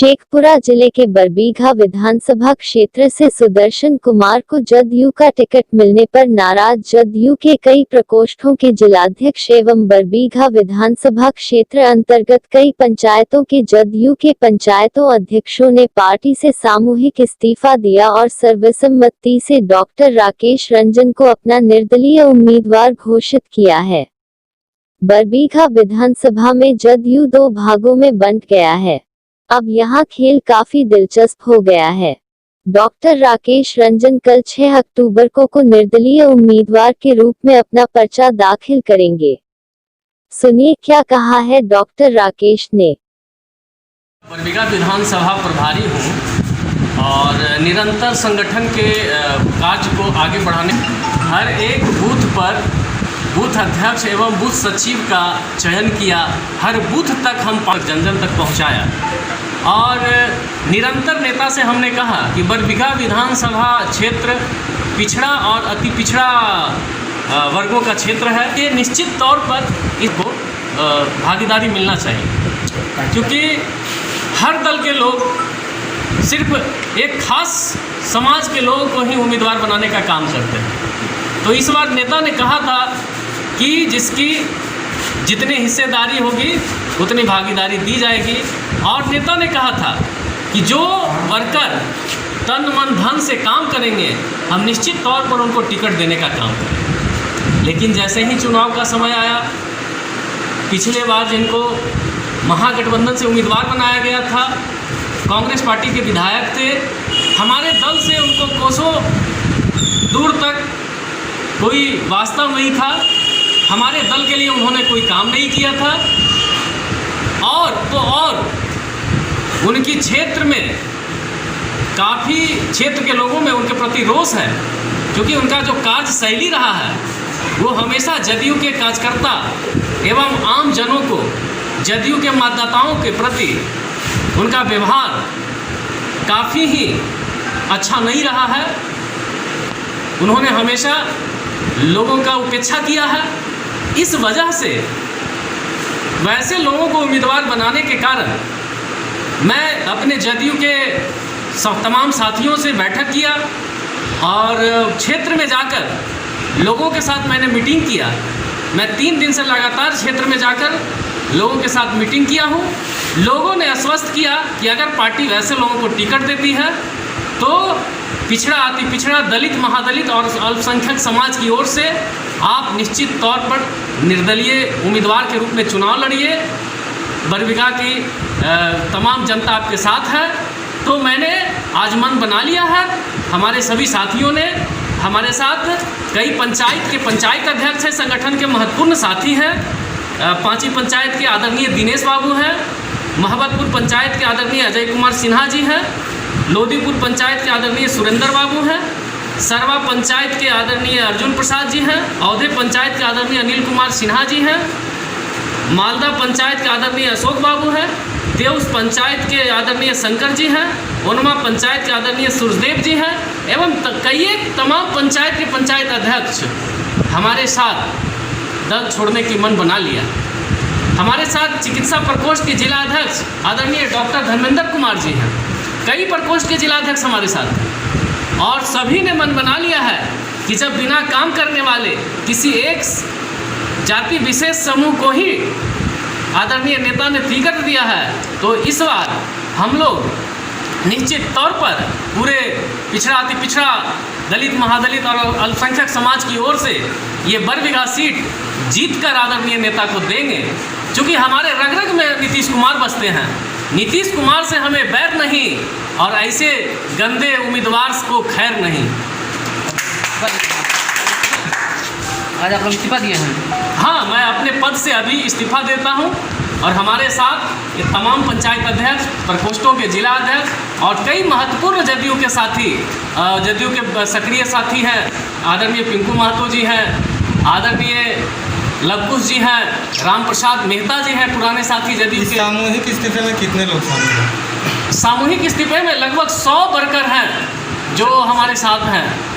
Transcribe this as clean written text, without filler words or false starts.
शेखपुरा जिले के बरबीघा विधानसभा क्षेत्र से सुदर्शन कुमार को जदयू का टिकट मिलने पर नाराज जदयू के कई प्रकोष्ठों के जिलाध्यक्ष एवं बरबीघा विधानसभा क्षेत्र अंतर्गत कई पंचायतों के जदयू के पंचायतों अध्यक्षों ने पार्टी से सामूहिक इस्तीफा दिया और सर्वसम्मति से डॉक्टर राकेश रंजन को अपना निर्दलीय उम्मीदवार घोषित किया है। बरबीघा विधानसभा में जदयू दो भागों में बंट गया है। अब यहाँ खेल काफी दिलचस्प हो गया है। डॉक्टर राकेश रंजन कल 6 अक्टूबर को निर्दलीय उम्मीदवार के रूप में अपना पर्चा दाखिल करेंगे। सुनिए क्या कहा है डॉक्टर राकेश ने। बरबीघा विधानसभा प्रभारी हूँ और निरंतर संगठन के कार्य को आगे बढ़ाने हर एक बूथ पर बूथ अध्यक्ष एवं बूथ सचिव का चयन किया। हर बूथ तक हम जन जन तक पहुँचाया और निरंतर नेता से हमने कहा कि बरबीघा विधानसभा क्षेत्र पिछड़ा और अति पिछड़ा वर्गों का क्षेत्र है। ये निश्चित तौर पर इसको भागीदारी मिलना चाहिए, क्योंकि हर दल के लोग सिर्फ एक खास समाज के लोगों को ही उम्मीदवार बनाने का काम करते हैं। तो इस बार नेता ने कहा था कि जिसकी जितनी हिस्सेदारी होगी उतनी भागीदारी दी जाएगी, और नेता ने कहा था कि जो वर्कर तन मन धन से काम करेंगे हम निश्चित तौर पर उनको टिकट देने का काम करेंगे। लेकिन जैसे ही चुनाव का समय आया, पिछले बार जिनको महागठबंधन से उम्मीदवार बनाया गया था, कांग्रेस पार्टी के विधायक थे, हमारे दल से उनको कोसों दूर तक कोई वास्ता नहीं था। हमारे दल के लिए उन्होंने कोई काम नहीं किया था और उनकी क्षेत्र में काफ़ी क्षेत्र के लोगों में उनके प्रति रोष है, क्योंकि उनका जो कार्य शैली रहा है वो हमेशा जदयू के कार्यकर्ता एवं आम जनों को, जदयू के मतदाताओं के प्रति उनका व्यवहार काफ़ी ही अच्छा नहीं रहा है। उन्होंने हमेशा लोगों का उपेक्षा किया है। इस वजह से वैसे लोगों को उम्मीदवार बनाने के कारण मैं अपने जदयू के तमाम साथियों से बैठक किया और क्षेत्र में जाकर लोगों के साथ मैंने मीटिंग किया। मैं 3 दिन से लगातार क्षेत्र में जाकर लोगों के साथ मीटिंग किया हूँ। लोगों ने आश्वस्त किया कि अगर पार्टी वैसे लोगों को टिकट देती है तो पिछड़ा, अति पिछड़ा, दलित, महादलित और अल्पसंख्यक समाज की ओर से आप निश्चित तौर पर निर्दलीय उम्मीदवार के रूप में चुनाव लड़िए। बरबीघा की तमाम जनता आपके साथ है। तो मैंने आज मन बना लिया है। हमारे सभी साथियों ने हमारे साथ कई पंचायत के पंचायत अध्यक्ष हैं, संगठन के महत्वपूर्ण साथी हैं। पांची पंचायत के आदरणीय दिनेश बाबू हैं, महबतपुर पंचायत के आदरणीय अजय कुमार सिन्हा जी हैं, लोदीपुर पंचायत के आदरणीय सुरेंद्र बाबू हैं, सरवा पंचायत के आदरणीय अर्जुन प्रसाद जी हैं, औधे पंचायत के आदरणीय अनिल कुमार सिन्हा जी हैं, मालदा पंचायत के आदरणीय अशोक बाबू हैं, देउस पंचायत के आदरणीय शंकर जी हैं, ओनमा पंचायत के आदरणीय सूरजदेव जी हैं, एवं कई तमाम पंचायत के पंचायत अध्यक्ष हमारे साथ दल छोड़ने की मन बना लिया। हमारे साथ चिकित्सा प्रकोष्ठ के जिला अध्यक्ष आदरणीय डॉक्टर धर्मेंद्र कुमार जी हैं, कई प्रकोष्ठ के जिला अध्यक्ष हमारे साथ, और सभी ने मन बना लिया है कि जब बिना काम करने वाले किसी एक जाति विशेष समूह को ही आदरणीय नेता ने टिकट दिया है तो इस बार हम लोग निश्चित तौर पर पूरे पिछड़ा, अति पिछड़ा, दलित, महादलित और अल्पसंख्यक समाज की ओर से ये बरबीघा सीट जीतकर आदरणीय नेता को देंगे। क्योंकि हमारे रग रग में नीतीश कुमार बसते हैं। नीतीश कुमार से हमें बैर नहीं और ऐसे गंदे उम्मीदवार को खैर नहीं। आज आप लोग इस्तीफा दिए हैं? हाँ, मैं अपने पद से अभी इस्तीफा देता हूँ और हमारे साथ ये तमाम पंचायत अध्यक्ष, प्रकोष्ठों के जिला अध्यक्ष और कई महत्वपूर्ण जदयू के साथी, जदयू के सक्रिय साथी हैं। आदरणीय पिंकू महतो जी हैं, आदरणीय लवकुश जी हैं, राम प्रसाद मेहता जी हैं, पुराने साथी जदयू के। सामूहिक इस्तीफे में कितने लोग शामिल हैं? सामूहिक इस्तीफे में लगभग 100 वर्कर हैं जो हमारे साथ हैं।